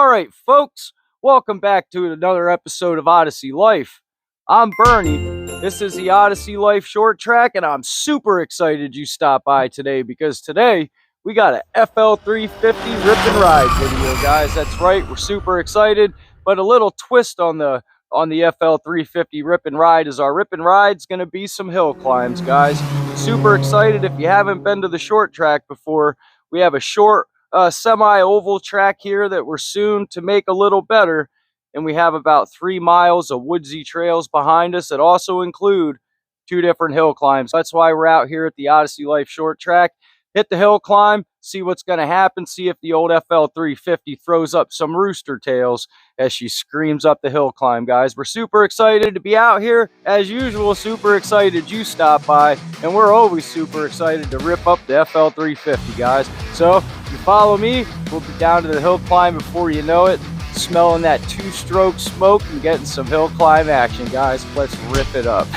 Alright, folks, welcome back to another episode of Odyssey Life. I'm Bernie. This is the Odyssey Life short track, and I'm super excited you stopped by today because today we got a FL350 rip and ride video, guys. That's right, we're super excited, but a little twist on the FL350 rip and ride is our rip and ride's going to be some hill climbs, guys. Super excited. If you haven't been to the short track before, we have a short semi-oval track here that we're soon to make a little better, and we have about 3 miles of woodsy trails behind us that also include 2 different hill climbs. That's why we're out here at the Odyssey Life short track. Hit the hill climb, see what's going to happen, see if the old FL350 throws up some rooster tails as she screams up the hill climb, guys. We're super excited to be out here. As usual, super excited you stopped by, and we're always super excited to rip up the FL350, guys. So if you follow me, we'll be down to the hill climb before you know it, smelling that 2-stroke smoke and getting some hill climb action, guys. Let's rip it up.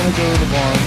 gonna go to the barn.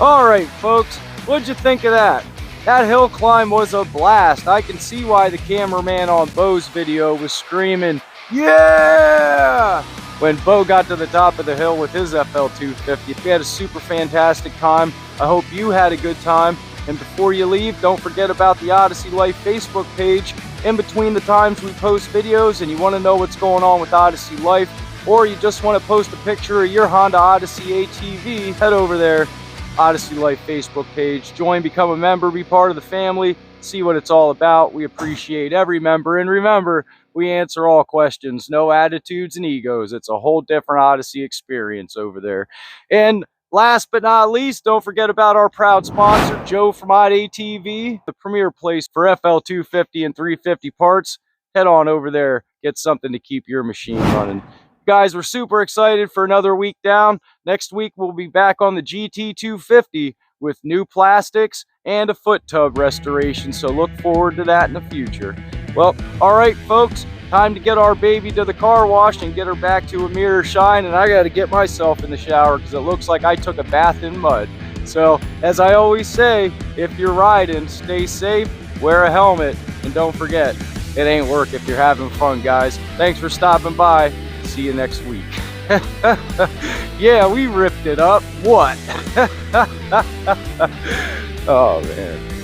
Alright folks, what'd you think of that? That hill climb was a blast. I can see why the cameraman on Bo's video was screaming, yeah! When Bo got to the top of the hill with his FL350. If you had a super fantastic time, I hope you had a good time. And before you leave, don't forget about the Odyssey Life Facebook page. In between the times we post videos and you want to know what's going on with Odyssey Life, or you just want to post a picture of your Honda Odyssey ATV, head over there. Odyssey Life Facebook page. Join, become a member, be part of the family, see what it's all about. We appreciate every member, and remember, we answer all questions, no attitudes and egos. It's a whole different Odyssey experience over there. And last but not least, don't forget about our proud sponsor, Joe from Odd ATV, the premier place for FL350 and 350 parts. Head on over there, get something to keep your machine running. Guys, we're super excited for another week down. Next week, we'll be back on the GT250 with new plastics and a foot tub restoration, so look forward to that in the future. Well, all right, folks, time to get our baby to the car wash and get her back to a mirror shine, and I got to get myself in the shower because it looks like I took a bath in mud. So, as I always say, if you're riding, stay safe, wear a helmet, and don't forget, it ain't work if you're having fun, guys. Thanks for stopping by. See you next week. Yeah, we ripped it up. What? Oh, man.